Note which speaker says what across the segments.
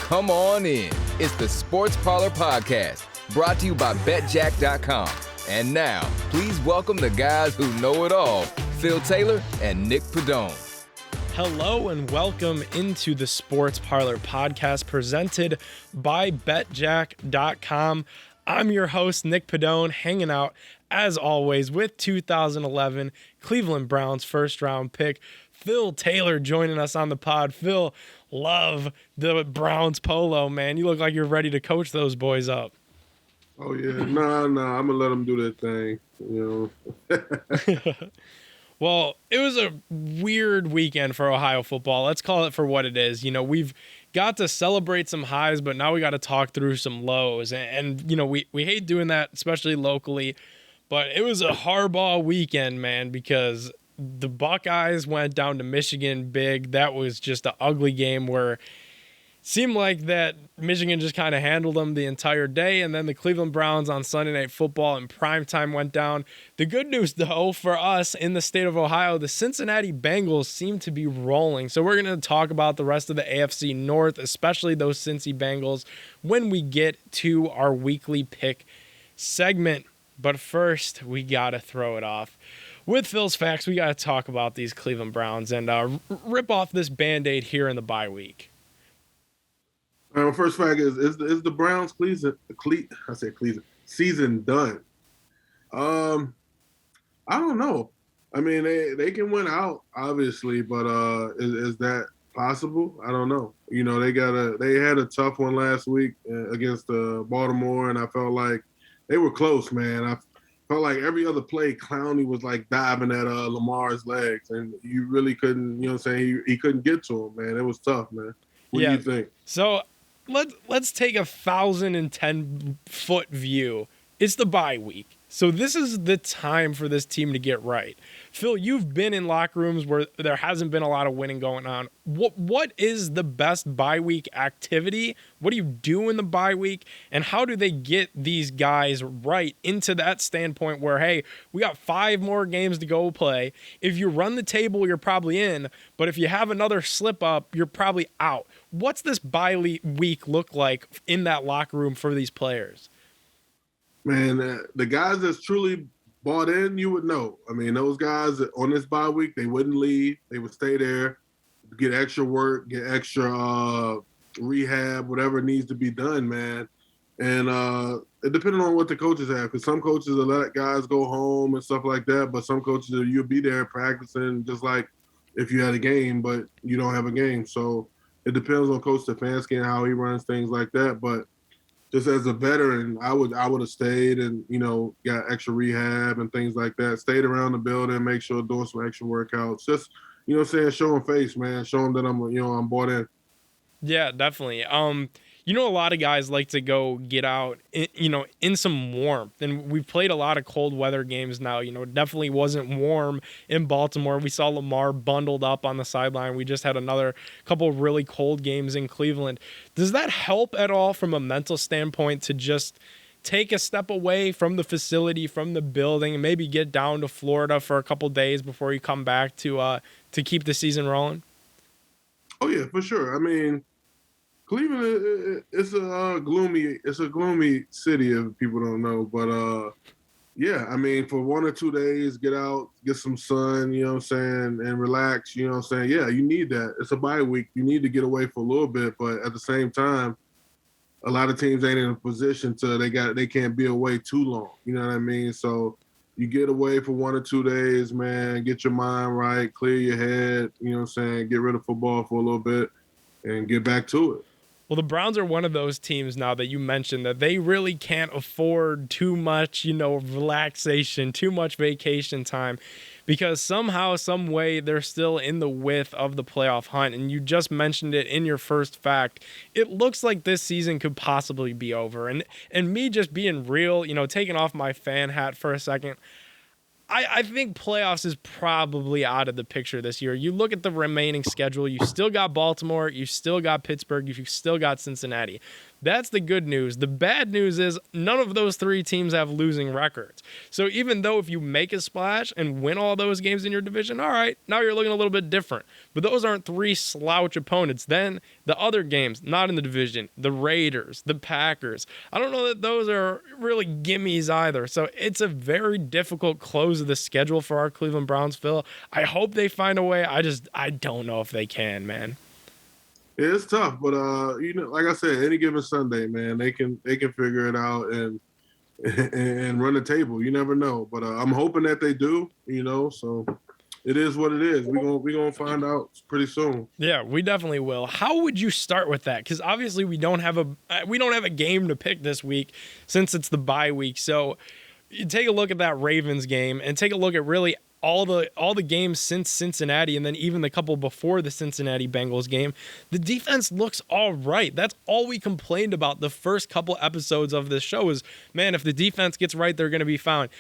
Speaker 1: Come on in. It's the Sports Parlor Podcast, brought to you by betJACK.com. And now, please welcome the guys who know it all, Phil Taylor and Nick Pedone.
Speaker 2: Hello and welcome into the Sports Parlor Podcast presented by betJACK.com. I'm your host, Nick Pedone, hanging out, as always, with 2011 Cleveland Browns first-round pick, Phil Taylor, joining us on the pod. Phil, love the Browns polo, man. You look like you're ready to coach those boys up.
Speaker 3: Oh, yeah. Nah, I'm going to let them do their thing, you know.
Speaker 2: Well, it was a weird weekend for Ohio football. Let's call it for what it is. You know, we've got to celebrate some highs, but now we got to talk through some lows. And you know, we hate doing that, especially locally. But it was a Harbaugh weekend, man, because the Buckeyes went down to Michigan big. That was just an ugly game where it seemed like that Michigan just kind of handled them the entire day. And then the Cleveland Browns on Sunday Night Football in primetime went down. The good news, though, for us in the state of Ohio, the Cincinnati Bengals seem to be rolling. So we're going to talk about the rest of the AFC North, especially those Cincy Bengals, when we get to our weekly pick segment. But first, we got to throw it off. With Phil's Facts, we got to talk about these Cleveland Browns and rip off this Band-Aid here in the bye week.
Speaker 3: My first fact is the Browns season done? I don't know. I mean, they can win out, obviously, but is that possible? I don't know. You know, they had a tough one last week against Baltimore, and I felt like they were close, man. I felt like every other play, Clowney was like diving at Lamar's legs, and you really couldn't, you know what I'm saying? He couldn't get to him, man. It was tough, man. What do you think?
Speaker 2: So let's take a 1,010-foot view. It's the bye week. So this is the time for this team to get right. Phil, you've been in locker rooms where there hasn't been a lot of winning going on. What is the best bye week activity? What do you do in the bye week? And how do they get these guys right into that standpoint where, hey, we got 5 more games to go play. If you run the table, you're probably in. But if you have another slip up, you're probably out. What's this bye week look like in that locker room for these players?
Speaker 3: Man, the guys that's truly bought in, you would know. I mean, those guys on this bye week, they wouldn't leave. They would stay there, get extra work, get extra rehab, whatever needs to be done, man. And it depending on what the coaches have, because some coaches will let guys go home and stuff like that, but some coaches, you'll be there practicing just like if you had a game, but you don't have a game. So it depends on Coach Stefanski and how he runs things like that. But just as a veteran, I would have stayed and, you know, got extra rehab and things like that. Stayed around the building, make sure doing some extra workouts. Just, you know what I'm saying, show them face, man. Show them that I'm bought in.
Speaker 2: Yeah, definitely. You know, a lot of guys like to go get out, in some warmth. And we've played a lot of cold weather games now. You know, it definitely wasn't warm in Baltimore. We saw Lamar bundled up on the sideline. We just had another couple of really cold games in Cleveland. Does that help at all from a mental standpoint to just take a step away from the facility, from the building, and maybe get down to Florida for a couple days before you come back to keep the season rolling?
Speaker 3: Oh, yeah, for sure. I mean, Cleveland, it's a gloomy city if people don't know. But, yeah, I mean, for 1 or 2 days, get out, get some sun, you know what I'm saying, and relax, you know what I'm saying. Yeah, you need that. It's a bye week. You need to get away for a little bit. But at the same time, a lot of teams ain't in a position they can't be away too long. You know what I mean? So you get away for 1 or 2 days, man, get your mind right, clear your head, you know what I'm saying, get rid of football for a little bit and get back to it.
Speaker 2: Well, the Browns are one of those teams now that you mentioned that they really can't afford too much, relaxation, too much vacation time, because somehow, some way, they're still in the width of the playoff hunt. And you just mentioned it in your first fact. It looks like this season could possibly be over. And me just being real, taking off my fan hat for a second, I think playoffs is probably out of the picture this year. You look at the remaining schedule, you still got Baltimore, you still got Pittsburgh, you still got Cincinnati. That's the good news. The bad news is none of those three teams have losing records. So even though if you make a splash and win all those games in your division, all right, now you're looking a little bit different. But those aren't three slouch opponents. Then the other games, not in the division, the Raiders, the Packers, I don't know that those are really gimmies either. So it's a very difficult close of the schedule for our Cleveland Browns, Phil. I hope they find a way. I don't know if they can, man.
Speaker 3: It's tough, but like I said, any given Sunday, man, they can figure it out and run the table. You never know, but I'm hoping that they do. So it is what it is. We're gonna find out pretty soon.
Speaker 2: Yeah, we definitely will. How would you start with that? Because obviously we don't have a game to pick this week since it's the bye week. So you take a look at that Ravens game and take a look at really all the games since Cincinnati and then even the couple before the Cincinnati Bengals game. The defense looks all right. That's all we complained about the first couple episodes of this show is, man, if the defense gets right, they're going to be fine.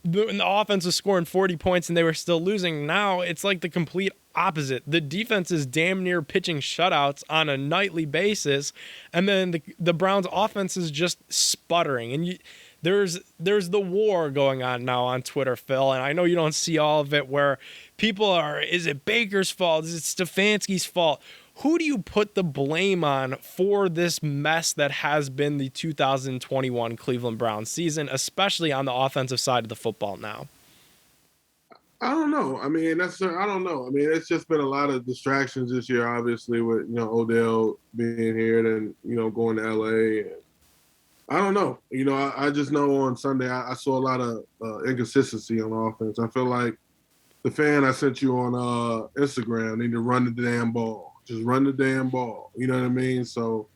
Speaker 2: And the offense was scoring 40 points and they were still losing. Now it's like the complete opposite. The defense is damn near pitching shutouts on a nightly basis, and then the Browns offense is just sputtering. And there's the war going on now on Twitter, Phil, and I know you don't see all of it where people are, is it Baker's fault? Is it Stefanski's fault? Who do you put the blame on for this mess that has been the 2021 Cleveland Browns season, especially on the offensive side of the football now?
Speaker 3: I don't know. I don't know. It's just been a lot of distractions this year, obviously, with, Odell being here and, going to LA. And I don't know. I just know on Sunday I saw a lot of inconsistency on offense. I feel like the fan I sent you on Instagram need to run the damn ball. Just run the damn ball. You know what I mean? So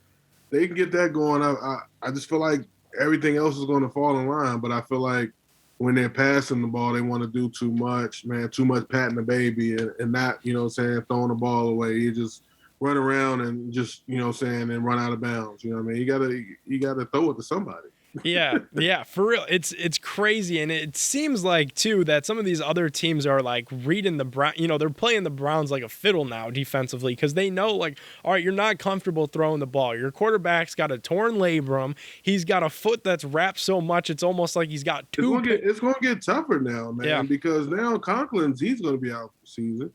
Speaker 3: they can get that going. I just feel like everything else is going to fall in line, but I feel like when they're passing the ball, they want to do too much, man, too much patting the baby and not, throwing the ball away. You just run around and just, and run out of bounds. You know what I mean? You gotta throw it to somebody.
Speaker 2: Yeah, for real. It's crazy, and it seems like too that some of these other teams are like reading the Browns. They're playing the Browns like a fiddle now defensively because they know, like, all right, you're not comfortable throwing the ball. Your quarterback's got a torn labrum. He's got a foot that's wrapped so much it's almost like he's got two.
Speaker 3: It's gonna get tougher now, man, because now Conklin's he's gonna be out for the season.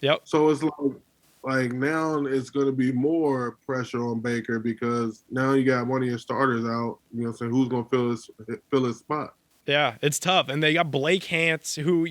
Speaker 2: Yep.
Speaker 3: So it's like now it's going to be more pressure on Baker because now you got one of your starters out. Who's going to fill his spot?
Speaker 2: Yeah, it's tough. And they got Blake Hance, who,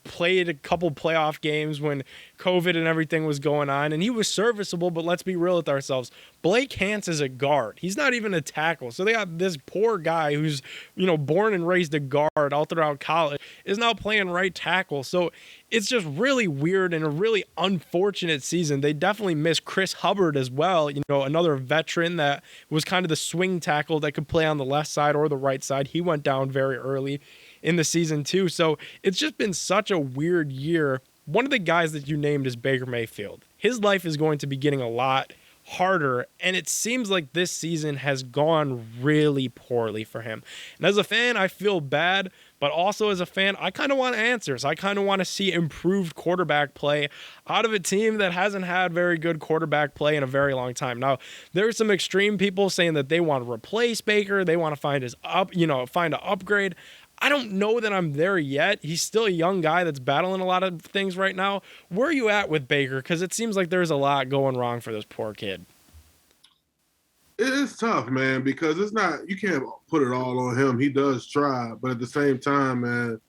Speaker 2: played a couple playoff games when COVID and everything was going on, and he was serviceable, but let's be real with ourselves. Blake Hance is a guard. He's not even a tackle. So they got this poor guy who's, born and raised a guard all throughout college, is now playing right tackle. So it's just really weird and a really unfortunate season. They definitely miss Chris Hubbard as well, another veteran that was kind of the swing tackle that could play on the left side or the right side. He went down very early in the season too. So it's just been such a weird year. One of the guys that you named is Baker Mayfield. His life is going to be getting a lot harder, and it seems like this season has gone really poorly for him. And as a fan, I feel bad, but also as a fan, I kind of want answers. I kind of want to see improved quarterback play out of a team that hasn't had very good quarterback play in a very long time. Now, there's some extreme people saying that they want to replace Baker, they want to find find an upgrade. I don't know that I'm there yet. He's still a young guy that's battling a lot of things right now. Where are you at with Baker? Because it seems like there's a lot going wrong for this poor kid.
Speaker 3: It is tough, man, because it's not, you can't put it all on him. He does try, but at the same time, man,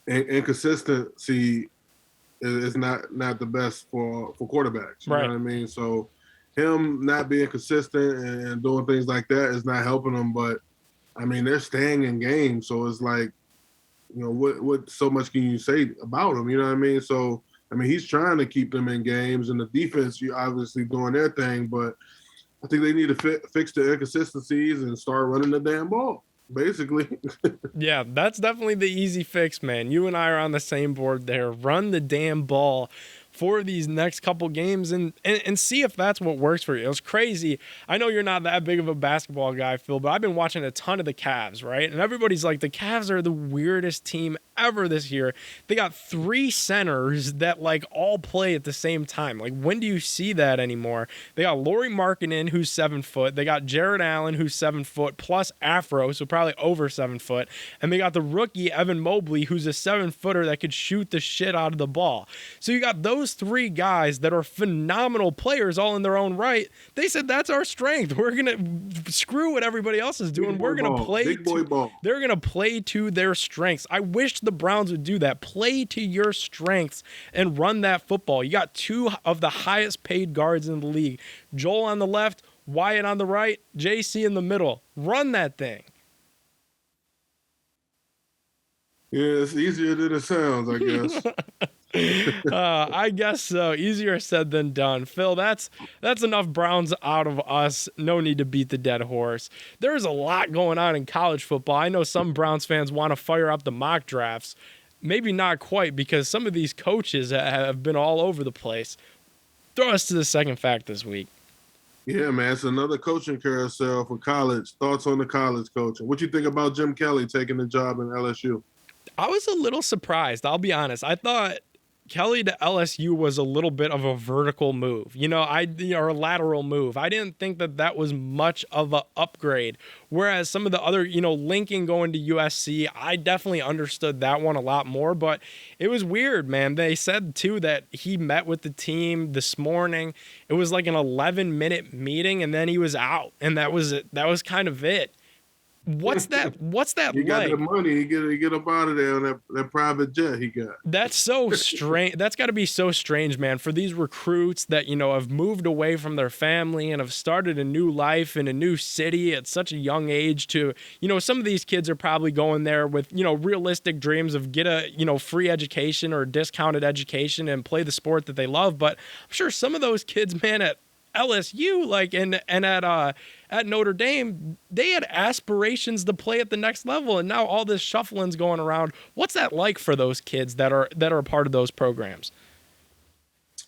Speaker 3: inconsistency is not the best for quarterbacks. You know what I mean? So him not being consistent and doing things like that is not helping him, but they're staying in games, so it's like, what so much can you say about him? You know what I mean? So, he's trying to keep them in games, and the defense, you obviously doing their thing, but I think they need to fix the inconsistencies and start running the damn ball, basically.
Speaker 2: Yeah, that's definitely the easy fix, man. You and I are on the same board there. Run the damn ball for these next couple games and see if that's what works for you. It was crazy. I know you're not that big of a basketball guy, Phil, but I've been watching a ton of the Cavs, right? And everybody's like, the Cavs are the weirdest team ever this year. They got 3 centers that like all play at the same time. Like, when do you see that anymore? They got Lauri Markkanen, who's 7 foot. They got Jared Allen, who's 7 foot plus Afro, so probably over 7 foot. And they got the rookie Evan Mobley, who's a 7-footer that could shoot the shit out of the ball. So you got those 3 guys that are phenomenal players all in their own right. They said that's our strength. We're gonna screw what everybody else is doing. We're gonna play.
Speaker 3: Big boy ball.
Speaker 2: They're gonna play to their strengths. I wish the Browns would do that. Play to your strengths and run that football. You got 2 of the highest paid guards in the league. Joel on the left, Wyatt on the right, JC in the middle. Run that thing.
Speaker 3: Yeah, it's easier than it sounds, I guess.
Speaker 2: I guess so. Easier said than done. Phil, that's enough Browns out of us. No need to beat the dead horse. There's a lot going on in college football. I know some Browns fans want to fire up the mock drafts. Maybe not quite, because some of these coaches have been all over the place. Throw us to the second fact this week.
Speaker 3: Yeah, man, it's another coaching carousel for college. Thoughts on the college coaching? What you think about Jim Kelly taking the job in LSU?
Speaker 2: I was a little surprised, I'll be honest. I thought Kelly to LSU was a little bit of a vertical move, or a lateral move. I didn't think that was much of an upgrade. Whereas some of the other, Lincoln going to USC, I definitely understood that one a lot more. But it was weird, man. They said, too, that he met with the team this morning. It was like an 11-minute meeting, and then he was out. And that was it. That was kind of it. What's that
Speaker 3: he
Speaker 2: like?
Speaker 3: got the money. He get up out of there on that private jet he got.
Speaker 2: That's so strange. That's got to be so strange, man, for these recruits that, have moved away from their family and have started a new life in a new city at such a young age to, some of these kids are probably going there with, realistic dreams of get a, free education or discounted education and play the sport that they love. But I'm sure some of those kids, man, at LSU, and at Notre Dame, they had aspirations to play at the next level, and now all this shuffling's going around. What's that like for those kids that are a part of those programs?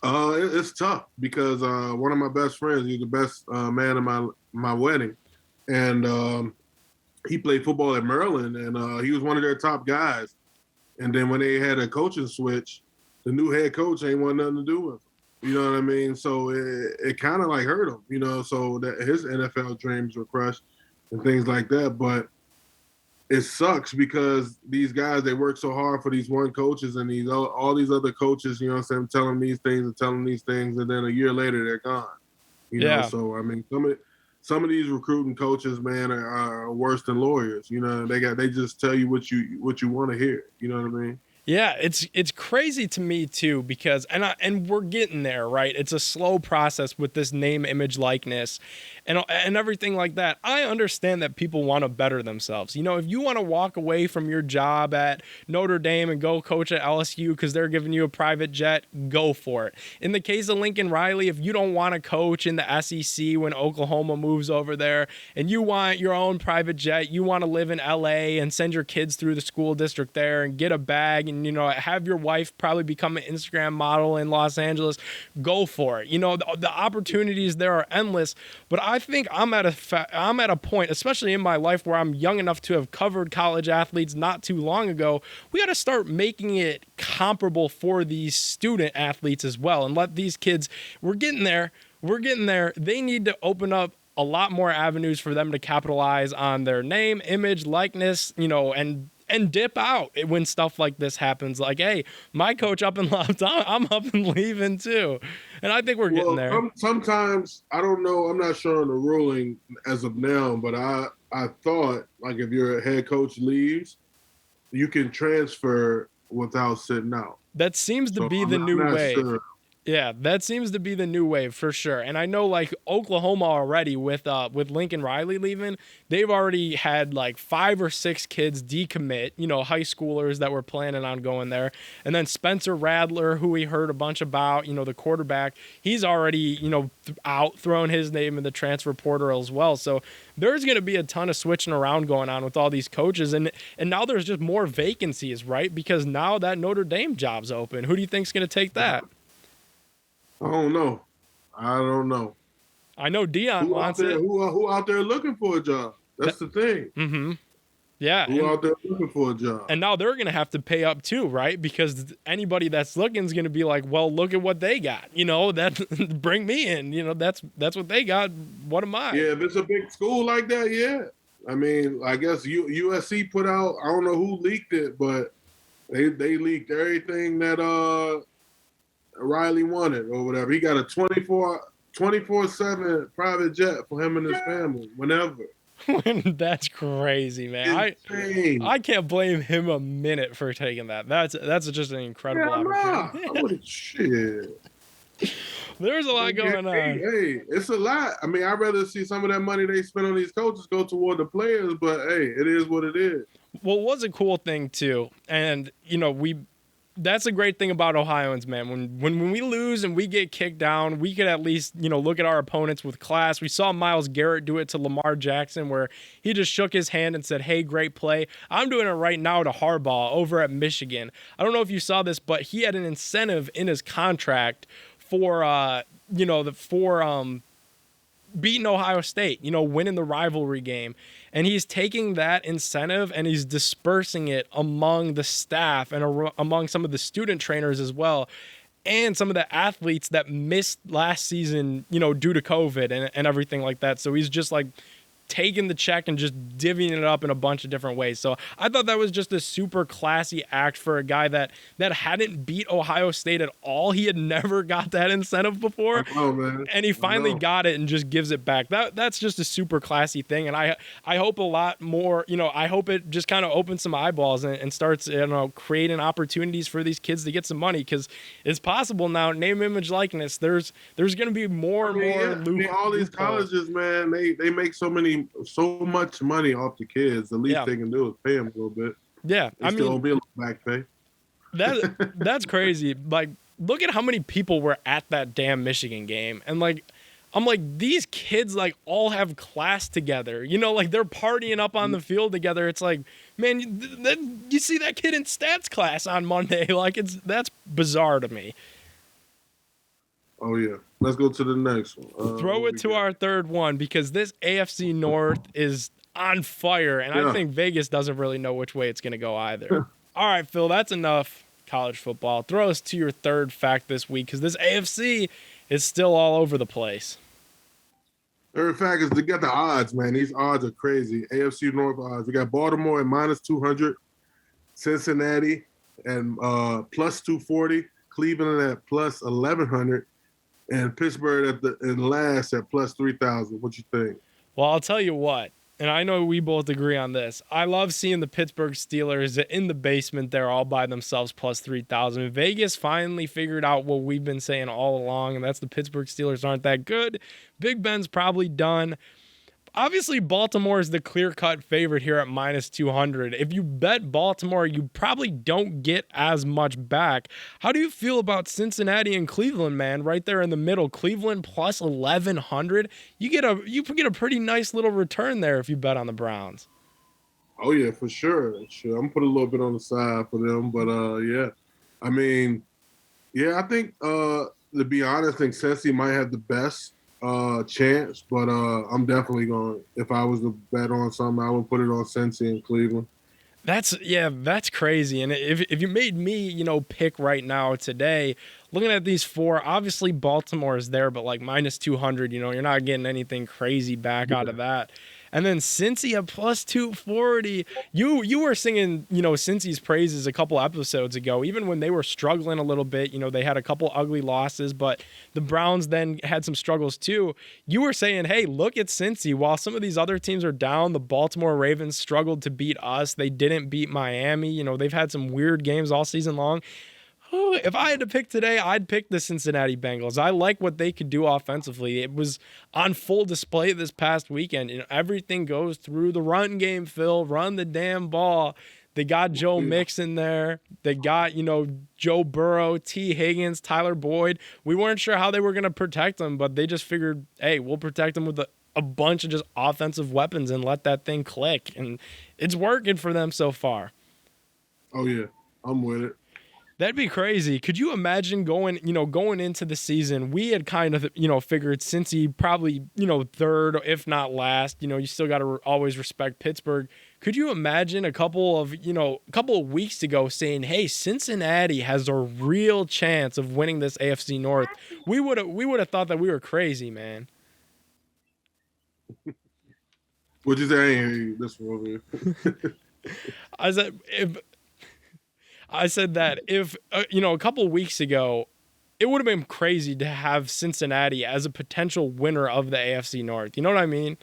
Speaker 3: It's tough because one of my best friends, he's the best man in my wedding, and he played football at Maryland, and he was one of their top guys. And then when they had a coaching switch, the new head coach ain't want nothing to do with him. You know what I mean? So it kind of like hurt him, so that his NFL dreams were crushed and things like that. But it sucks because these guys, they work so hard for these one coaches and all these other coaches, telling them these things and telling them these things. And then a year later, they're gone.
Speaker 2: Yeah.
Speaker 3: So, I mean, some of these recruiting coaches, man, are worse than lawyers. They just tell you what you want to hear. You know what I mean?
Speaker 2: Yeah, it's crazy to me too, because and we're getting there, right? It's a slow process with this name, image, likeness, and everything like that. I understand that people want to better themselves. If you want to walk away from your job at Notre Dame and go coach at LSU because they're giving you a private jet, go for it. In the case of Lincoln Riley, if you don't want to coach in the SEC when Oklahoma moves over there, and you want your own private jet, you want to live in LA and send your kids through the school district there and get a bag and have your wife probably become an Instagram model in Los Angeles, go for it. The opportunities there are endless. But I think I'm at a point, especially in my life, where I'm young enough to have covered college athletes not too long ago. We got to start making it comparable for these student athletes as well, and let these kids. We're getting there. They need to open up a lot more avenues for them to capitalize on their name, image, likeness, and dip out when stuff like this happens. Like, hey, my coach up and left, I'm up and leaving too. And I think we're getting there.
Speaker 3: Sometimes, I don't know, I'm not sure on the ruling as of now, but I thought, like, if your head coach leaves, you can transfer without sitting out.
Speaker 2: That seems to be the new way.
Speaker 3: Sure.
Speaker 2: Yeah, that seems to be the new wave for sure. And I know like Oklahoma already with Lincoln Riley leaving, they've already had like 5 or 6 kids decommit, high schoolers that were planning on going there. And then Spencer Radler, who we heard a bunch about, the quarterback, he's already, out, throwing his name in the transfer portal as well. So there's going to be a ton of switching around going on with all these coaches. And now there's just more vacancies, right? Because now that Notre Dame job's open. Who do you think's going to take that?
Speaker 3: I don't know.
Speaker 2: I know Dion wants it.
Speaker 3: Who out there looking for a job? That's the thing.
Speaker 2: Mm-hmm. Yeah.
Speaker 3: Who out there looking for a job?
Speaker 2: And now they're going to have to pay up too, right? Because anybody that's looking is going to be like, well, look at what they got. That bring me in. That's what they got. What am I?
Speaker 3: Yeah, if it's a big school like that, yeah. I mean, I guess USC put out, I don't know who leaked it, but they leaked everything that Riley wanted or whatever. He got a 24/7 private jet for him and his family whenever.
Speaker 2: That's crazy, man. I can't blame him a minute for taking that. That's just an incredible opportunity.
Speaker 3: Shit.
Speaker 2: There's a lot going on.
Speaker 3: Hey, it's a lot. I mean, I'd rather see some of that money they spend on these coaches go toward the players, but hey, it is what it is.
Speaker 2: Well, it was a cool thing too, and that's a great thing about Ohioans, man. When we lose and we get kicked down, we could at least, look at our opponents with class. We saw Myles Garrett do it to Lamar Jackson where he just shook his hand and said, hey, great play. I'm doing it right now to Harbaugh over at Michigan. I don't know if you saw this, but he had an incentive in his contract for, beating Ohio State, winning the rivalry game. And he's taking that incentive and he's dispersing it among the staff and among some of the student trainers as well, and some of the athletes that missed last season, due to COVID and everything like that. So he's just like taking the check and just divvying it up in a bunch of different ways. So I thought that was just a super classy act for a guy that hadn't beat Ohio State at all. He had never got that incentive before. And he finally got it and just gives it back. That's just a super classy thing. And I hope a lot more, I hope it just kind of opens some eyeballs and starts, creating opportunities for these kids to get some money, because it's possible now, name, image, likeness. There's going to be more and more.
Speaker 3: All these colleges, man, they make so much money off the kids. The least they can do is pay them a little bit.
Speaker 2: Yeah,
Speaker 3: still won't be a back pay.
Speaker 2: That's crazy. Like, look at how many people were at that damn Michigan game, and I'm like, these kids all have class together. They're partying up on the field together. It's like, man, you see that kid in stats class on Monday. That's bizarre to me.
Speaker 3: Oh yeah. Let's go to the next one.
Speaker 2: Throw it to our third one, because this AFC North is on fire, and I think Vegas doesn't really know which way it's going to go either. All right, Phil, that's enough college football. Throw us to your third fact this week, because this AFC is still all over the place.
Speaker 3: Third fact is, they got the odds, man. These odds are crazy. AFC North odds. We got Baltimore at -200, Cincinnati and +240, Cleveland at +1100. And Pittsburgh in last at +3,000. What you think?
Speaker 2: Well, I'll tell you what, and I know we both agree on this. I love seeing the Pittsburgh Steelers in the basement there all by themselves +3,000. Vegas finally figured out what we've been saying all along, and that's the Pittsburgh Steelers aren't that good. Big Ben's probably done. Obviously, Baltimore is the clear-cut favorite here at -200. If you bet Baltimore, you probably don't get as much back. How do you feel about Cincinnati and Cleveland, man? Right there in the middle, Cleveland +1100. You get a pretty nice little return there if you bet on the Browns.
Speaker 3: Oh yeah, for sure. I'm gonna put a little bit on the side for them, but yeah. I mean, yeah, I think to be honest, I think Cincy might have the best chance, but I'm definitely going. If I was to bet on something, I would put it on Cincy and Cleveland.
Speaker 2: That's crazy. And if you made me, pick right now today, looking at these four, obviously Baltimore is there, but -200, you're not getting anything crazy back out of that. And then Cincy at +240. You were singing, Cincy's praises a couple episodes ago, even when they were struggling a little bit. They had a couple ugly losses, but the Browns then had some struggles too. You were saying, hey, look at Cincy. While some of these other teams are down, the Baltimore Ravens struggled to beat us. They didn't beat Miami. They've had some weird games all season long. If I had to pick today, I'd pick the Cincinnati Bengals. I like what they could do offensively. It was on full display this past weekend. Everything goes through the run game, Phil. Run the damn ball. They got Joe Mixon there. They got, Joe Burrow, T. Higgins, Tyler Boyd. We weren't sure how they were going to protect them, but they just figured, hey, we'll protect them with a bunch of just offensive weapons and let that thing click. And it's working for them so far.
Speaker 3: Oh, yeah. I'm with it.
Speaker 2: That'd be crazy. Could you imagine going into the season? We had kind of, figured Cincy probably, third, if not last. You still got to always respect Pittsburgh. Could you imagine a couple of weeks ago saying, hey, Cincinnati has a real chance of winning this AFC North? We would have thought that we were crazy, man.
Speaker 3: What'd you say? I ain't hear you. This one over here.
Speaker 2: I said that if a couple of weeks ago, it would have been crazy to have Cincinnati as a potential winner of the AFC North. You know what I mean?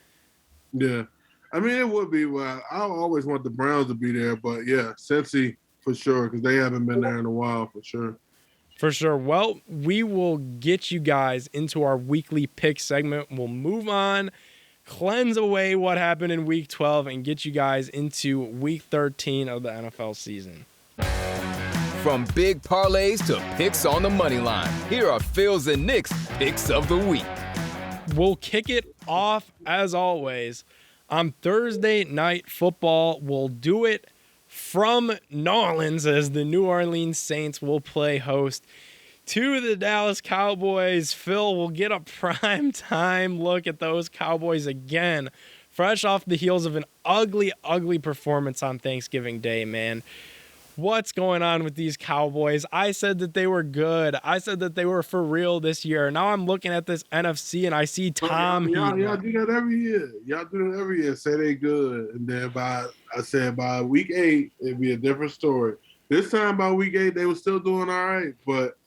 Speaker 3: Yeah. I mean, it would be. Well, I always want the Browns to be there, but yeah, Cincy for sure, because they haven't been there in a while for sure.
Speaker 2: For sure. Well, we will get you guys into our weekly pick segment. We'll move on, cleanse away what happened in Week 12, and get you guys into Week 13 of the NFL season.
Speaker 1: From big parlays to picks on the money line, here are Phil's and Nick's picks of the week.
Speaker 2: We'll kick it off, as always, on Thursday Night Football. We'll do it from New Orleans as the New Orleans Saints will play host to the Dallas Cowboys. Phil will get a prime time look at those Cowboys again, fresh off the heels of an ugly, ugly performance on Thanksgiving Day, man. What's going on with these Cowboys? I said that they were good. I said that they were for real this year. Now I'm looking at this NFC and I see Tom.
Speaker 3: Y'all do that every year. Say they good. And then by week 8, it'd be a different story. This time by week 8, they were still doing all right, but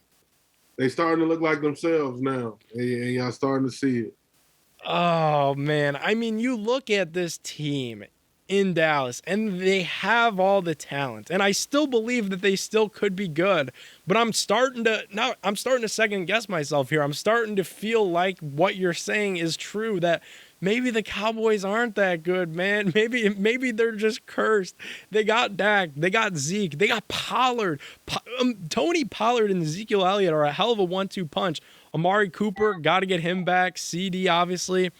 Speaker 3: they starting to look like themselves now. And y'all starting to see it.
Speaker 2: Oh, man. I mean, you look at this team in Dallas, and they have all the talent, and I still believe that they still could be good, but I'm starting to second guess myself here. I'm starting to feel like what you're saying is true, that maybe the Cowboys aren't that good, man. Maybe they're just cursed. They got Dak, they got Zeke, they got Pollard. Tony Pollard and Ezekiel Elliott are a hell of a 1-2 punch. Amari Cooper, got to get him back. CD, obviously.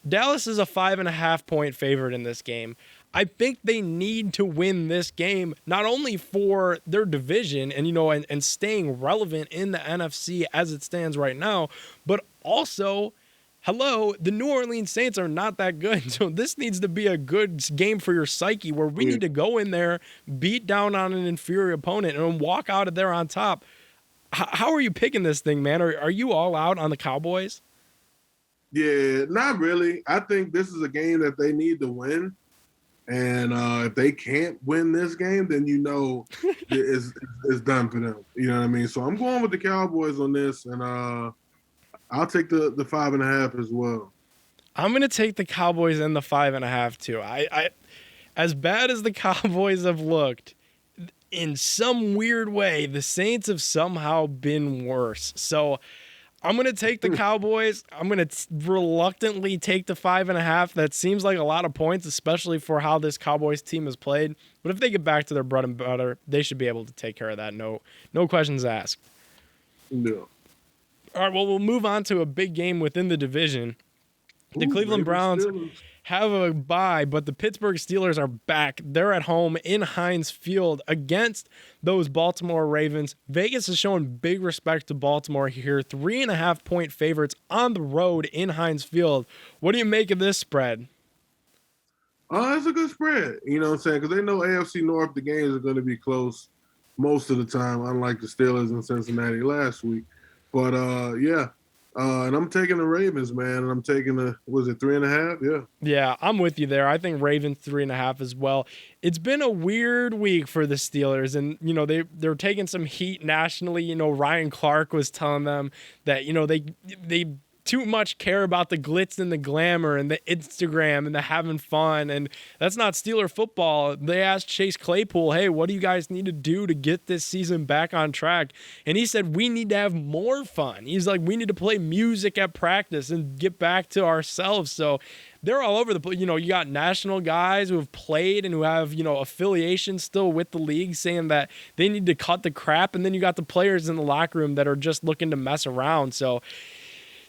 Speaker 2: Dallas is a 5.5-point favorite in this game. I think they need to win this game, not only for their division and staying relevant in the NFC as it stands right now, but also, the New Orleans Saints are not that good. So this needs to be a good game for your psyche, where we need to go in there, beat down on an inferior opponent, and walk out of there on top. How are you picking this thing, man? Are you all out on the Cowboys?
Speaker 3: Yeah, not really. I think this is a game that they need to win. And if they can't win this game, then it's done for them. You know what I mean? So I'm going with the Cowboys on this, and I'll take the 5.5 as well.
Speaker 2: I'm going to take the Cowboys and the 5.5 too. I as bad as the Cowboys have looked, in some weird way, the Saints have somehow been worse. So I'm going to take the Cowboys. I'm going to reluctantly take the 5.5. That seems like a lot of points, especially for how this Cowboys team has played. But if they get back to their bread and butter, they should be able to take care of that. No questions asked.
Speaker 3: No.
Speaker 2: All right, well, we'll move on to a big game within the division. The Cleveland Browns have a bye, but the Pittsburgh Steelers are back. They're at home in Heinz Field against those Baltimore Ravens. Vegas is showing big respect to Baltimore here. 3.5-point favorites on the road in Heinz Field. What do you make of this spread?
Speaker 3: It's a good spread. You know what I'm saying? Because they know AFC North, the games are going to be close most of the time, unlike the Steelers in Cincinnati last week. But, and I'm taking the Ravens, man, and I'm taking 3.5? Yeah.
Speaker 2: Yeah, I'm with you there. I think Ravens 3.5 as well. It's been a weird week for the Steelers, and, they're taking some heat nationally. Ryan Clark was telling them that, they too much care about the glitz and the glamour and the Instagram and the having fun. And that's not Steeler football. They asked Chase Claypool, hey, what do you guys need to do to get this season back on track? And he said, we need to have more fun. He's like, we need to play music at practice and get back to ourselves. So they're all over the place. You got national guys who have played and who have, affiliation still with the league saying that they need to cut the crap. And then you got the players in the locker room that are just looking to mess around. So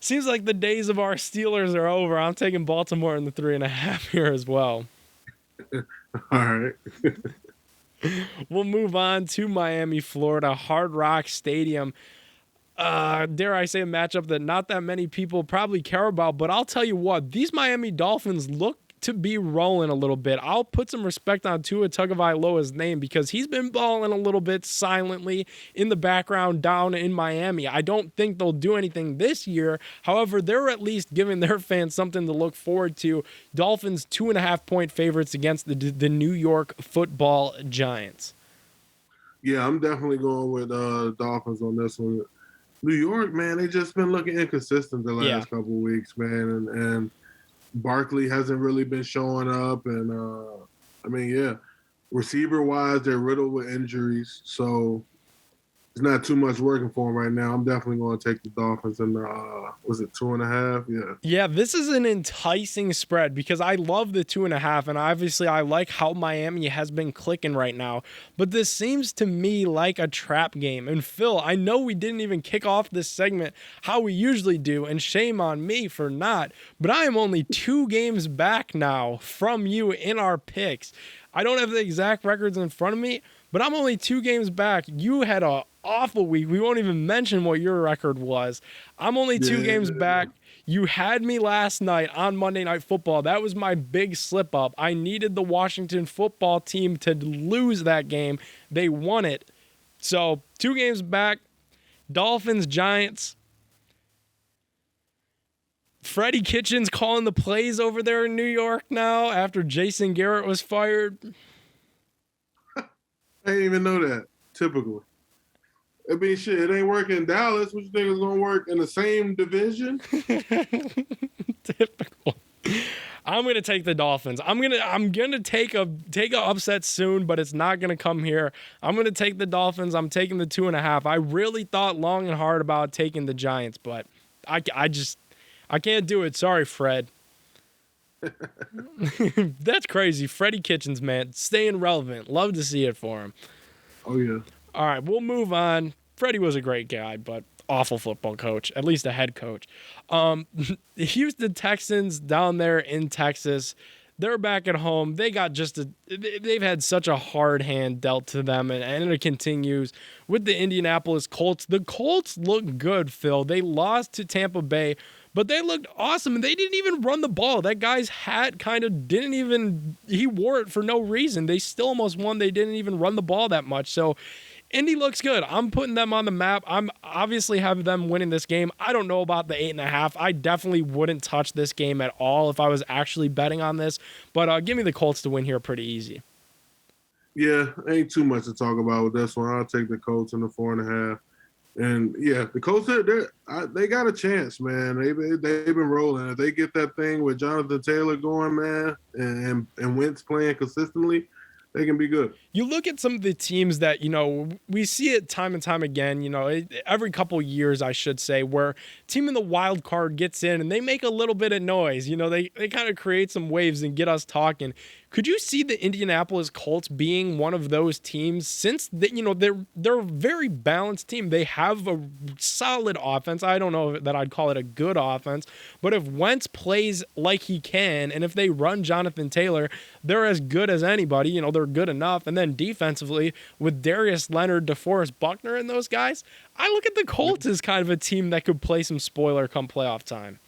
Speaker 2: seems like the days of our Steelers are over. I'm taking Baltimore in the 3.5 here as well.
Speaker 3: All right.
Speaker 2: We'll move on to Miami, Florida, Hard Rock Stadium. Dare I say a matchup that not that many people probably care about, but I'll tell you what, these Miami Dolphins look to be rolling a little bit. I'll put some respect on Tua Tagovailoa's name because he's been balling a little bit silently in the background down in Miami. I don't think they'll do anything this year. However, they're at least giving their fans something to look forward to. Dolphins 2.5-point favorites against the New York Football Giants.
Speaker 3: Yeah, I'm definitely going with Dolphins on this one. New York, man, they just been looking inconsistent the last couple of weeks, man, and Barkley hasn't really been showing up, and receiver-wise, they're riddled with injuries, so it's not too much working for them right now. I'm definitely going to take the Dolphins and was it 2.5? Yeah.
Speaker 2: Yeah, this is an enticing spread because I love the 2.5, and obviously I like how Miami has been clicking right now. But this seems to me like a trap game. And Phil, I know we didn't even kick off this segment how we usually do, and shame on me for not, but I am only 2 games back now from you in our picks. I don't have the exact records in front of me, but I'm only 2 games back. You had a awful week. We won't even mention what your record was. I'm only 2 games back. You had me last night on Monday Night Football. That was my big slip up. I needed the Washington football team to lose that game. They won it. So 2 games back. Dolphins, Giants. Freddie Kitchens calling the plays over there in New York now after Jason Garrett was fired.
Speaker 3: I didn't even know that. Typical. I mean, shit, it ain't working in Dallas. What you think is going to work in the same division?
Speaker 2: Typical. I'm going to take the Dolphins. I'm going to take a upset soon, but it's not going to come here. I'm going to take the Dolphins. I'm taking the 2.5. I really thought long and hard about taking the Giants, but I can't do it. Sorry, Fred. That's crazy. Freddie Kitchens, man, staying relevant. Love to see it for him.
Speaker 3: Oh, yeah.
Speaker 2: All right, we'll move on. Freddie was a great guy, but awful football coach, at least a head coach. The Houston Texans down there in Texas, they're back at home. They've had such a hard hand dealt to them, and it continues with the Indianapolis Colts. The Colts look good, Phil. They lost to Tampa Bay, but they looked awesome, and they didn't even run the ball. That guy's hat he wore it for no reason. They still almost won. They didn't even run the ball that much. So Indy looks good. I'm putting them on the map. I'm obviously having them winning this game. I don't know about the 8.5. I definitely wouldn't touch this game at all if I was actually betting on this. But give me the Colts to win here pretty easy.
Speaker 3: Yeah, ain't too much to talk about with this one. I'll take the Colts in the 4.5. And yeah, the Colts they got a chance, man. They've been rolling. If they get that thing with Jonathan Taylor going, man, and Wentz playing consistently, they can be good.
Speaker 2: You look at some of the teams that, we see it time and time again, every couple years, I should say, where team in the wild card gets in and they make a little bit of noise. They kind of create some waves and get us talking. Could you see the Indianapolis Colts being one of those teams since they're a very balanced team? They have a solid offense. I don't know that I'd call it a good offense, but if Wentz plays like he can, and if they run Jonathan Taylor, they're as good as anybody. They're good enough. And then defensively, with Darius Leonard, DeForest Buckner, and those guys, I look at the Colts as kind of a team that could play some spoiler come playoff time.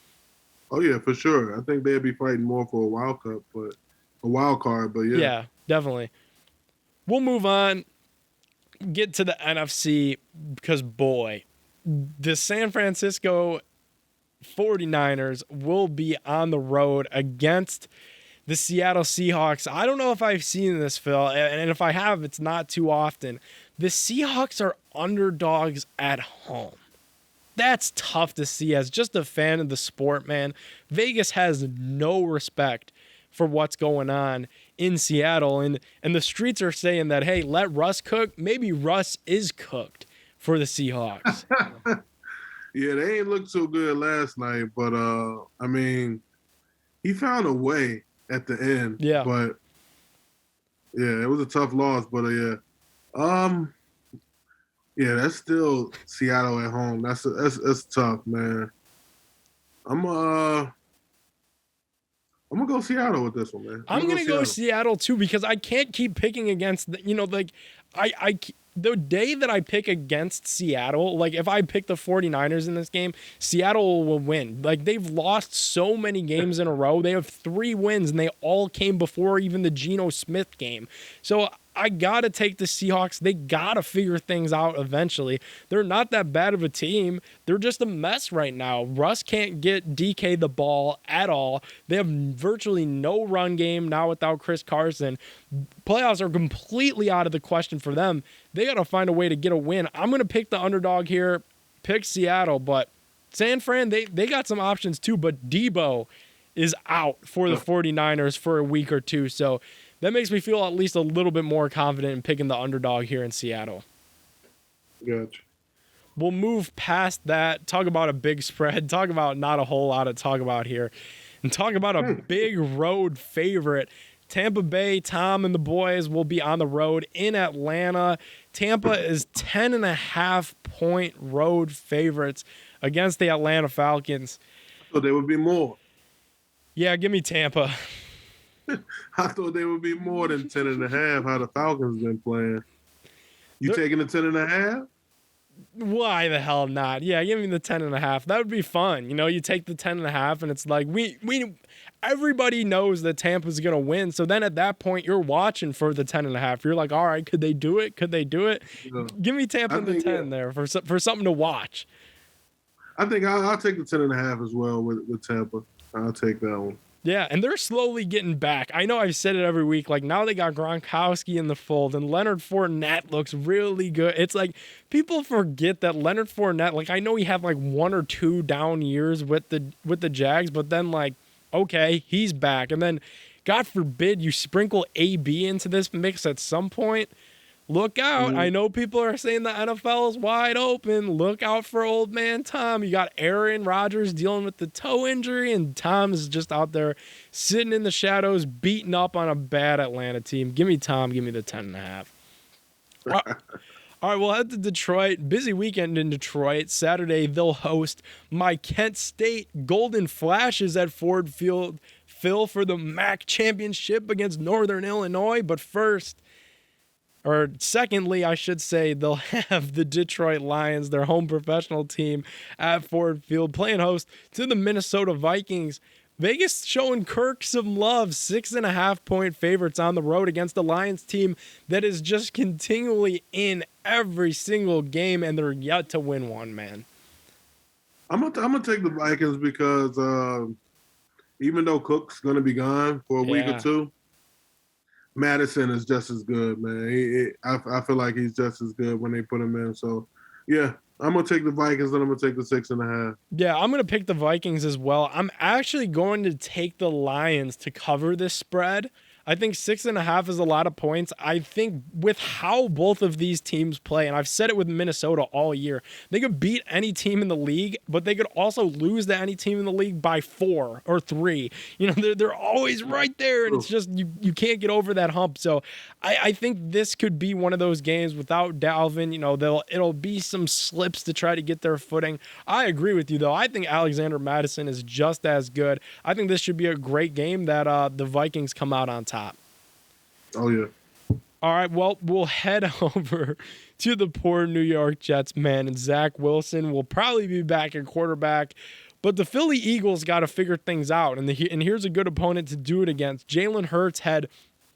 Speaker 3: Oh yeah, for sure. I think they'd be fighting more for a wild card, but yeah.
Speaker 2: Yeah, definitely. We'll move on, get to the NFC, because, boy, the San Francisco 49ers will be on the road against the Seattle Seahawks. I don't know if I've seen this, Phil, and if I have, it's not too often. The Seahawks are underdogs at home. That's tough to see as just a fan of the sport, man. Vegas has no respect for what's going on in Seattle, and the streets are saying that, hey, let Russ cook. Maybe Russ is cooked for the Seahawks.
Speaker 3: Yeah, they ain't looked so good last night, but he found a way at the end.
Speaker 2: Yeah.
Speaker 3: But yeah, it was a tough loss, but yeah, that's still Seattle at home. That's tough, man. I'm gonna go Seattle with this one, man.
Speaker 2: I'm gonna go Seattle too, because I can't keep picking against the day that I pick against Seattle, like if I pick the 49ers in this game, Seattle will win. Like they've lost so many games in a row. They have 3 wins and they all came before even the Geno Smith game. So I got to take the Seahawks. They got to figure things out eventually. They're not that bad of a team. They're just a mess right now. Russ can't get DK the ball at all. They have virtually no run game now without Chris Carson. Playoffs are completely out of the question for them. They got to find a way to get a win. I'm going to pick the underdog here, pick Seattle, but San Fran, they got some options too, but Debo is out for the 49ers for a week or two, so that makes me feel at least a little bit more confident in picking the underdog here in Seattle.
Speaker 3: Gotcha.
Speaker 2: We'll move past that, talk about a big spread, talk about not a whole lot to talk about here, and talk about a big road favorite. Tampa Bay, Tom and the boys will be on the road in Atlanta. Tampa is 10.5-point road favorites against the Atlanta Falcons.
Speaker 3: So there would be more.
Speaker 2: Yeah, give me Tampa.
Speaker 3: I thought they would be more than 10.5. How the Falcons been playing? You taking the 10.5?
Speaker 2: Why the hell not? Yeah, give me the 10.5. That would be fun. You know, you take the 10.5 and it's like we everybody knows that Tampa's gonna win. So then at that point you're watching for the 10.5. You're like, all right, could they do it? Could they do it? Yeah. Give me Tampa in the 10 there for something to watch.
Speaker 3: I think I'll take the 10.5 as well with Tampa. I'll take that one.
Speaker 2: Yeah, and they're slowly getting back. I know I've said it every week. Like, now they got Gronkowski in the fold, and Leonard Fournette looks really good. It's like people forget that Leonard Fournette, like, I know he had like 1 or 2 down years with the Jags, but then, like, okay, he's back. And then, God forbid, you sprinkle AB into this mix at some point. Look out. I know people are saying the NFL is wide open. Look out for old man Tom. You got Aaron Rodgers dealing with the toe injury, and Tom is just out there sitting in the shadows, beating up on a bad Atlanta team. Give me Tom. Give me the 10.5. All right, we'll head to Detroit. Busy weekend in Detroit. Saturday, they'll host my Kent State Golden Flashes at Ford Field, Phil, for the MAC championship against Northern Illinois. But secondly, I should say, they'll have the Detroit Lions, their home professional team, at Ford Field, playing host to the Minnesota Vikings. Vegas showing Kirk some love, 6.5-point favorites on the road against the Lions team that is just continually in every single game, and they're yet to win one, man.
Speaker 3: I'm gonna take the Vikings because even though Cook's gonna be gone for a week or two, Madison is just as good, man. I feel like he's just as good when they put him in. So, yeah, I'm going to take the Vikings and I'm going to take the 6.5.
Speaker 2: Yeah, I'm going to pick the Vikings as well. I'm actually going to take the Lions to cover this spread. I think 6.5 is a lot of points. I think with how both of these teams play, and I've said it with Minnesota all year, they could beat any team in the league, but they could also lose to any team in the league by 4 or 3. You know, they're always right there, and it's just you can't get over that hump. So I think this could be one of those games without Dalvin. You know, it'll be some slips to try to get their footing. I agree with you, though. I think Alexander Mattison is just as good. I think this should be a great game that the Vikings come out on top.
Speaker 3: Oh, yeah.
Speaker 2: All right, well, we'll head over to the poor New York Jets, man, and Zach Wilson will probably be back at quarterback, but the Philly Eagles got to figure things out, and here's a good opponent to do it against. Jalen Hurts had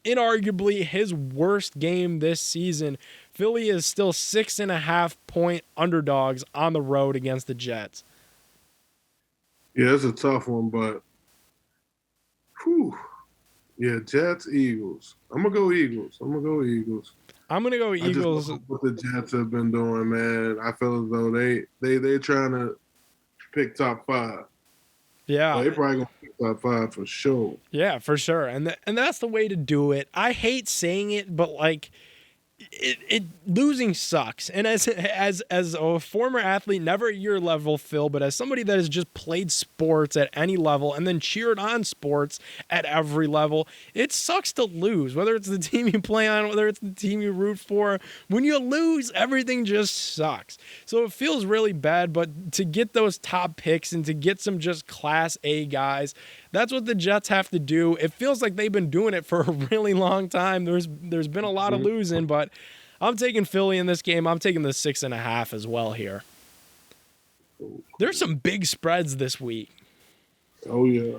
Speaker 2: inarguably his worst game this season. Philly is still 6.5-point underdogs on the road against the Jets.
Speaker 3: Yeah, it's a tough one, but whew. Yeah, Jets, Eagles. I'm going to go Eagles. I'm going to go Eagles. What the Jets have been doing, man. I feel as though they're trying to pick top 5.
Speaker 2: Yeah.
Speaker 3: So they probably going to pick top 5 for sure.
Speaker 2: Yeah, for sure. And that's the way to do it. I hate saying it, but like it losing sucks. And as a former athlete, never at your level, Phil, but as somebody that has just played sports at any level and then cheered on sports at every level, it sucks to lose, whether it's the team you play on, whether it's the team you root for. When you lose, everything just sucks. So it feels really bad, but to get those top picks and to get some just class A guys, that's what the Jets have to do. It feels like they've been doing it for a really long time. There's been a lot of losing, but I'm taking Philly in this game. I'm taking the 6.5 as well here. There's some big spreads this week.
Speaker 3: Oh, yeah.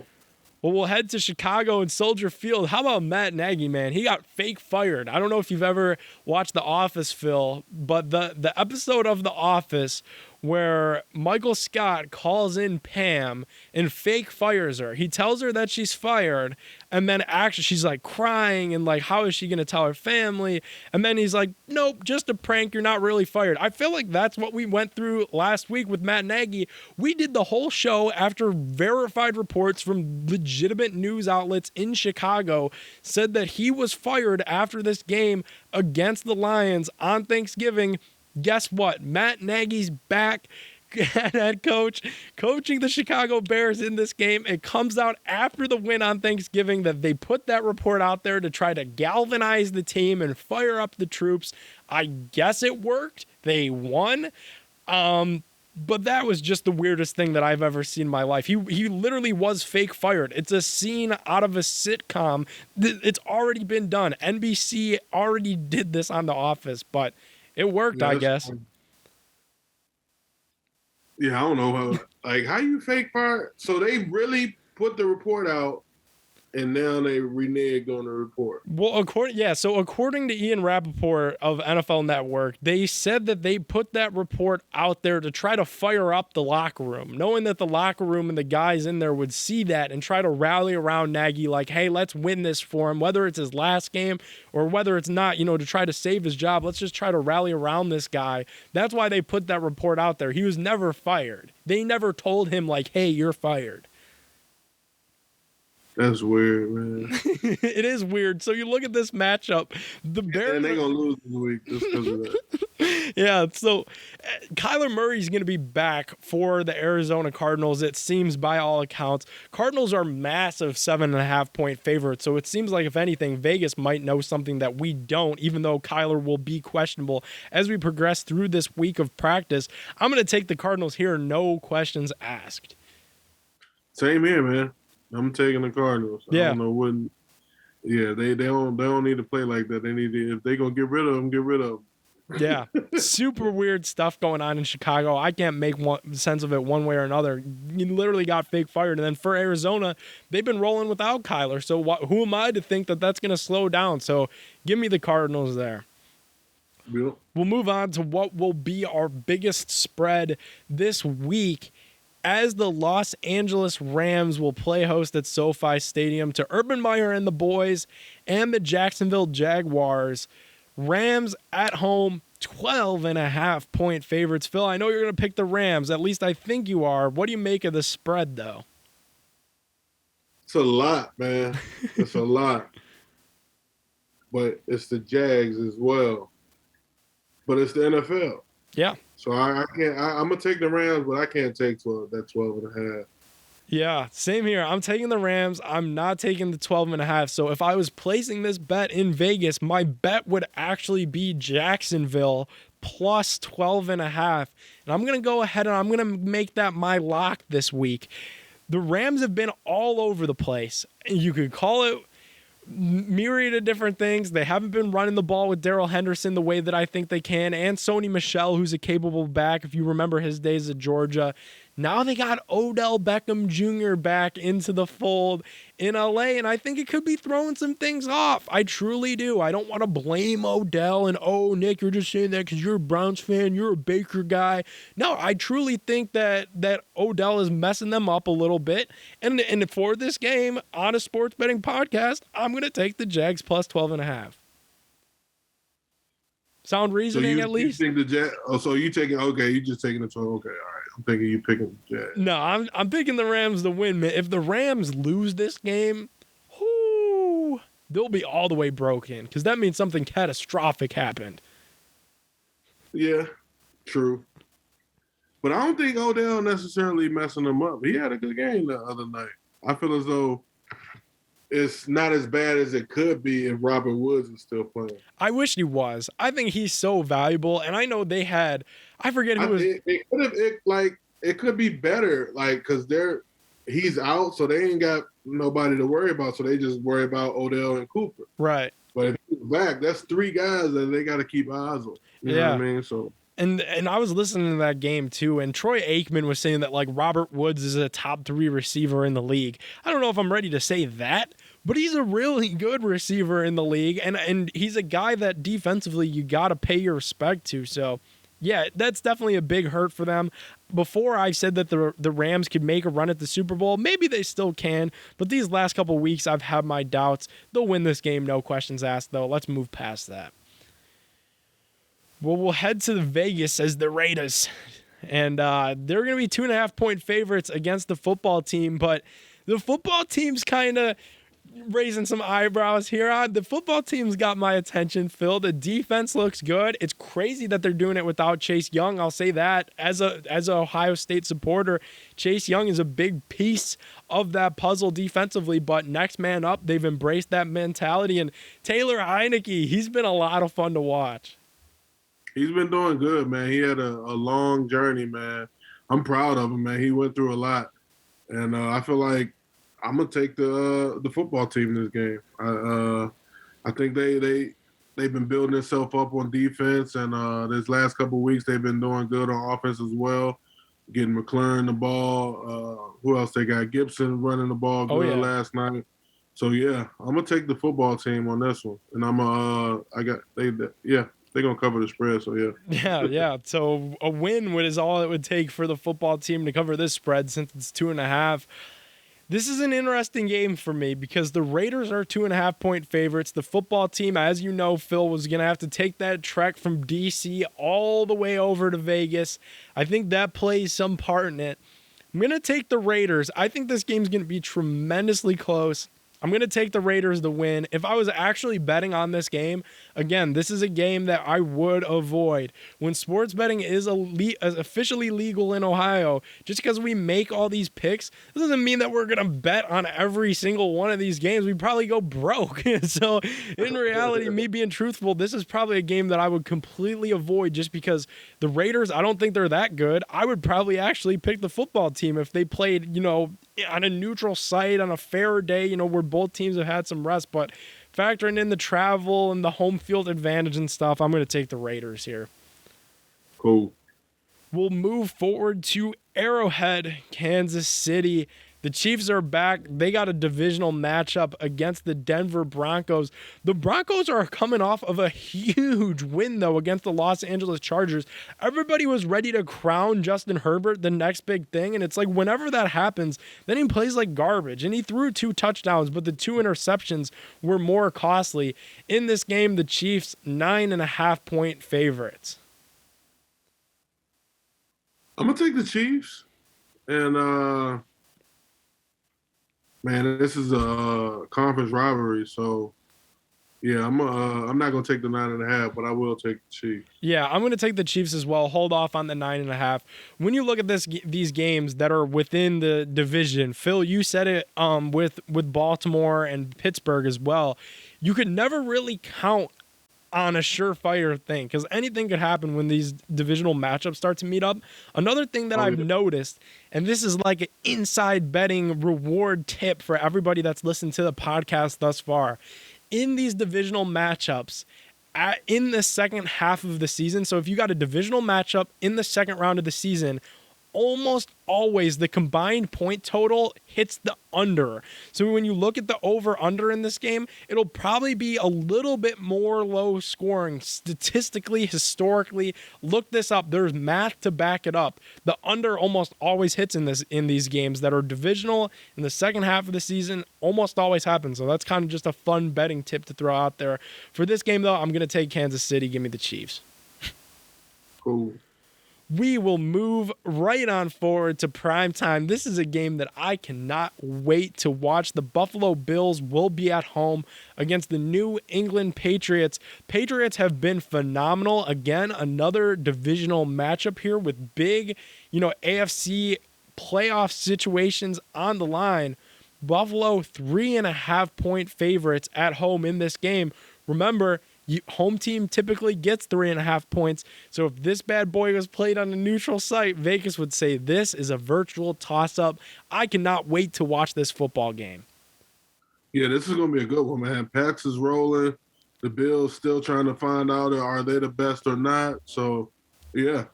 Speaker 2: Well, we'll head to Chicago and Soldier Field. How about Matt Nagy, man? He got fake fired. I don't know if you've ever watched The Office, Phil, but the episode of The Office where Michael Scott calls in Pam and fake fires her. He tells her that she's fired, and then actually she's like crying and like, how is she going to tell her family? And then he's like, nope, just a prank. You're not really fired. I feel like that's what we went through last week with Matt Nagy. We did the whole show after verified reports from legitimate news outlets in Chicago said that he was fired after this game against the Lions on Thanksgiving. Guess what? Matt Nagy's back, head coach, coaching the Chicago Bears in this game. It comes out after the win on Thanksgiving that they put that report out there to try to galvanize the team and fire up the troops. I guess it worked. They won. But that was just the weirdest thing that I've ever seen in my life. He literally was fake fired. It's a scene out of a sitcom. It's already been done. NBC already did this on The Office, but it worked, I guess.
Speaker 3: Fun. Yeah, I don't know how you fake fire. So they really put the report out, and now they reneged on the report.
Speaker 2: Well, according to Ian Rappaport of NFL Network, they said that they put that report out there to try to fire up the locker room, knowing that the locker room and the guys in there would see that and try to rally around Nagy like, hey, let's win this for him, whether it's his last game or whether it's not, to try to save his job. Let's just try to rally around this guy. That's why they put that report out there. He was never fired. They never told him like, hey, you're fired.
Speaker 3: That's weird, man.
Speaker 2: It is weird. So you look at this matchup, the Bears,
Speaker 3: and they're gonna lose this week just because of that.
Speaker 2: Yeah, so Kyler Murray's going to be back for the Arizona Cardinals, it seems, by all accounts. Cardinals are massive 7.5-point favorites, so it seems like, if anything, Vegas might know something that we don't, even though Kyler will be questionable. As we progress through this week of practice, I'm going to take the Cardinals here, no questions asked.
Speaker 3: Same here, man. I'm taking the Cardinals.
Speaker 2: Yeah.
Speaker 3: I don't know what. Yeah, they don't need to play like that. They need to, if they're gonna get rid of them, get rid of them.
Speaker 2: Yeah, super weird stuff going on in Chicago. I can't make sense of it one way or another. You literally got fake fired. And then for Arizona, they've been rolling without Kyler. So who am I to think that that's going to slow down? So give me the Cardinals there.
Speaker 3: Yeah.
Speaker 2: We'll move on to what will be our biggest spread this week, as the Los Angeles Rams will play host at SoFi Stadium to Urban Meyer and the boys and the Jacksonville Jaguars. Rams at home, 12.5-point favorites. Phil, I know you're going to pick the Rams. At least I think you are. What do you make of the spread, though?
Speaker 3: It's a lot, man. It's a lot. But it's the Jags as well. But it's the NFL.
Speaker 2: Yeah.
Speaker 3: So I can't. I'm gonna take the Rams, but I can't take 12.5.
Speaker 2: Yeah, same here. I'm taking the Rams. I'm not taking the 12.5. So if I was placing this bet in Vegas, my bet would actually be Jacksonville plus 12.5. And I'm gonna go ahead and I'm gonna make that my lock this week. The Rams have been all over the place. You could call it myriad of different things. They haven't been running the ball with Darrell Henderson the way that I think they can, and Sony Michel, who's a capable back, if you remember his days at Georgia. Now they got Odell Beckham Jr. back into the fold in LA, and I think it could be throwing some things off. I truly do. I don't want to blame Odell and, oh, Nick, you're just saying that because you're a Browns fan, you're a Baker guy. No, I truly think that Odell is messing them up a little bit. And for this game on a sports betting podcast, I'm going to take the Jags plus 12.5. Sound reasoning at least?
Speaker 3: You think so you taking, okay, you just taking the 12. Okay, all right. I'm thinking you picking the Jags.
Speaker 2: No, I'm picking the Rams to win, man. If the Rams lose this game, they'll be all the way broken because that means something catastrophic happened.
Speaker 3: Yeah, true. But I don't think Odell necessarily messing them up. He had a good game the other night. I feel as though it's not as bad as it could be if Robert Woods is still playing.
Speaker 2: I wish he was. I think he's so valuable, and I know they had. I forget who was.
Speaker 3: It could be better, because he's out, so they ain't got nobody to worry about, so they just worry about Odell and Cooper.
Speaker 2: Right.
Speaker 3: But if he's back, that's three guys that they got to keep eyes on. You know what I mean? So.
Speaker 2: And I was listening to that game too, and Troy Aikman was saying that like Robert Woods is a top 3 receiver in the league. I don't know if I'm ready to say that, but he's a really good receiver in the league, and he's a guy that defensively you got to pay your respect to. So, yeah, that's definitely a big hurt for them. Before I said that the Rams could make a run at the Super Bowl, maybe they still can, but these last couple weeks I've had my doubts. They'll win this game, no questions asked, though. Let's move past that. Well, we'll head to Vegas as the Raiders, and they're going to be 2.5-point favorites against the football team, but the football team's kind of raising some eyebrows here. The football team's got my attention, Phil. The defense looks good. It's crazy that they're doing it without Chase Young. I'll say that. As an Ohio State supporter, Chase Young is a big piece of that puzzle defensively, but next man up, they've embraced that mentality, and Taylor Heinicke, he's been a lot of fun to watch.
Speaker 3: He's been doing good, man. He had a long journey, man. I'm proud of him, man. He went through a lot. And I feel like I'm going to take the football team in this game. I think they've been building themselves up on defense, and this last couple of weeks they've been doing good on offense as well, getting McLaurin the ball. Who else they got? Gibson running the ball good last night. So, yeah, I'm going to take the football team on this one. And they're going to cover the spread, so yeah.
Speaker 2: Yeah. So a win is all it would take for the football team to cover this spread since it's 2.5. This is an interesting game for me because the Raiders are 2.5-point favorites. The football team, as you know, Phil, was going to have to take that trek from D.C. all the way over to Vegas. I think that plays some part in it. I'm going to take the Raiders. I think this game's going to be tremendously close. I'm going to take the Raiders to win. If I was actually betting on this game, again, this is a game that I would avoid. When sports betting is officially legal in Ohio, just because we make all these picks, this doesn't mean that we're going to bet on every single one of these games. We'd probably go broke. So in reality, me being truthful, this is probably a game that I would completely avoid just because the Raiders, I don't think they're that good. I would probably actually pick the football team if they played, on a neutral site on a fair day, where both teams have had some rest, but factoring in the travel and the home field advantage and stuff, I'm going to take the Raiders here.
Speaker 3: Cool.
Speaker 2: We'll move forward to Arrowhead, Kansas City. The Chiefs are back. They got a divisional matchup against the Denver Broncos. The Broncos are coming off of a huge win, though, against the Los Angeles Chargers. Everybody was ready to crown Justin Herbert the next big thing, and it's like whenever that happens, then he plays like garbage. And he threw 2 touchdowns, but the 2 interceptions were more costly. In this game, the Chiefs, 9.5-point favorites.
Speaker 3: I'm going to take the Chiefs, and man, this is a conference rivalry, so yeah, I'm not gonna take the 9.5, but I will take the Chiefs.
Speaker 2: Yeah, I'm gonna take the Chiefs as well. Hold off on the 9.5. When you look at these games that are within the division, Phil, you said it with Baltimore and Pittsburgh as well. You could never really count on a surefire thing because anything could happen when these divisional matchups start to meet up. Another thing that I've noticed, and this is like an inside betting reward tip for everybody that's listened to the podcast thus far, in these divisional matchups in the second half of the season, so if you got a divisional matchup in the second round of the season, almost always the combined point total hits the under. So when you look at the over-under in this game, it'll probably be a little bit more low scoring. Statistically, historically, look this up. There's math to back it up. The under almost always hits in these games that are divisional in the second half of the season. Almost always happens. So that's kind of just a fun betting tip to throw out there. For this game, though, I'm going to take Kansas City. Give me the Chiefs.
Speaker 3: Cool.
Speaker 2: We will move right on forward to primetime. This is a game that I cannot wait to watch. The Buffalo Bills will be at home against the New England Patriots. Patriots have been phenomenal. Again, another divisional matchup here with big, AFC playoff situations on the line. Buffalo 3.5-point favorites at home in this game. Remember, home team typically gets 3.5 points. So if this bad boy was played on a neutral site, Vegas would say this is a virtual toss-up. I cannot wait to watch this football game.
Speaker 3: Yeah, this is going to be a good one, man. Pax is rolling. The Bills still trying to find out are they the best or not. So, yeah,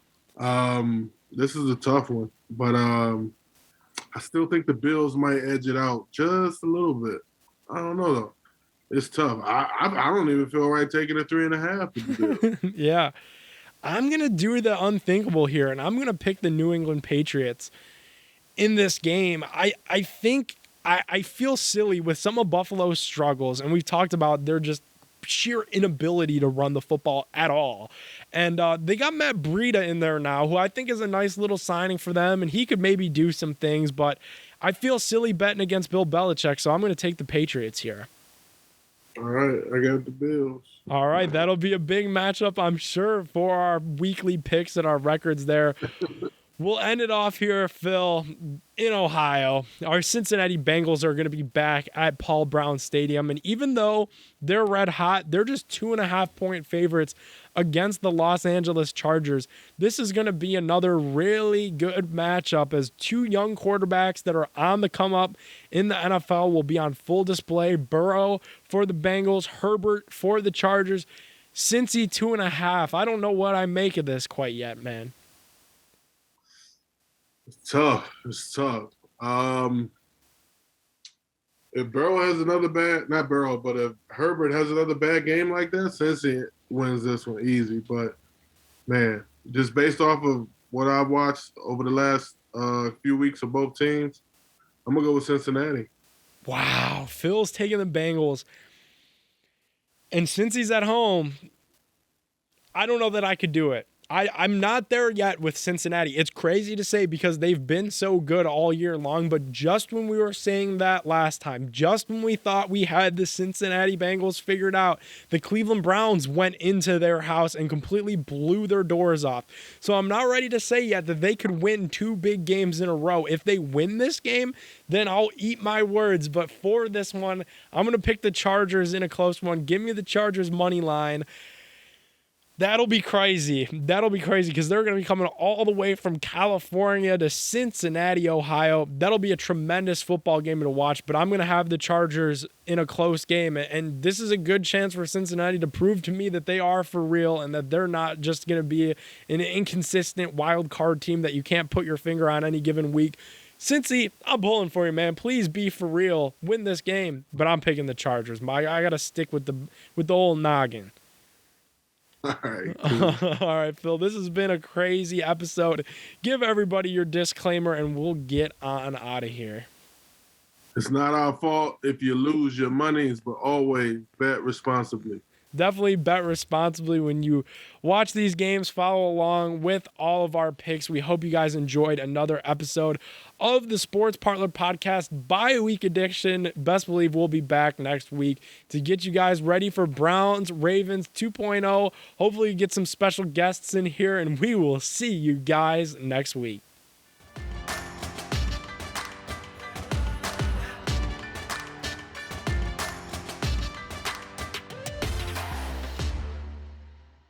Speaker 3: this is a tough one. But I still think the Bills might edge it out just a little bit. I don't know, though. It's tough. I don't even feel right taking a 3.5 to the Bills.
Speaker 2: Yeah. I'm going to do the unthinkable here, and I'm going to pick the New England Patriots in this game. I think I feel silly with some of Buffalo's struggles, and we've talked about their just sheer inability to run the football at all. And they got Matt Breida in there now, who I think is a nice little signing for them, and he could maybe do some things, but I feel silly betting against Bill Belichick, so I'm going to take the Patriots here.
Speaker 3: All right, I got the Bills.
Speaker 2: All right, that'll be a big matchup, I'm sure, for our weekly picks and our records there. We'll end it off here, Phil, in Ohio. Our Cincinnati Bengals are going to be back at Paul Brown Stadium, and even though they're red hot, they're just 2.5-point favorites against the Los Angeles Chargers. This is going to be another really good matchup as two young quarterbacks that are on the come up in the NFL will be on full display. Burrow for the Bengals, Herbert for the Chargers. Cincy 2.5. I don't know what I make of this quite yet, man.
Speaker 3: It's tough. If Burrow has another not Burrow, but if Herbert has another bad game like that, Cincy wins this one easy. But, man, just based off of what I've watched over the last few weeks of both teams, I'm going to go with Cincinnati.
Speaker 2: Wow. Phil's taking the Bengals. And since he's at home, I don't know that I could do it. I'm not there yet with Cincinnati. It's crazy to say because they've been so good all year long, but just when we were saying that last time, just when we thought we had the Cincinnati Bengals figured out, the Cleveland Browns went into their house and completely blew their doors off. So I'm not ready to say yet that they could win two big games in a row. If they win this game, then I'll eat my words. But for this one, I'm going to pick the Chargers in a close one. Give me the Chargers money line. That'll be crazy. Because they're going to be coming all the way from California to Cincinnati, Ohio. That'll be a tremendous football game to watch, but I'm going to have the Chargers in a close game. And this is a good chance for Cincinnati to prove to me that they are for real and that they're not just going to be an inconsistent wild card team that you can't put your finger on any given week. Cincy, I'm pulling for you, man. Please be for real. Win this game. But I'm picking the Chargers. I got to stick with the old noggin.
Speaker 3: All right, cool.
Speaker 2: All right, Phil, this has been a crazy episode. Give everybody your disclaimer and we'll get on out of here.
Speaker 3: It's not our fault if you lose your monies, but always bet responsibly.
Speaker 2: Definitely bet responsibly when you watch these games. Follow along with all of our picks. We hope you guys enjoyed another episode of the Sports Parlor Podcast bye-week edition. Best believe we'll be back next week to get you guys ready for Browns Ravens 2.0. Hopefully get some special guests in here, and we will see you guys next week.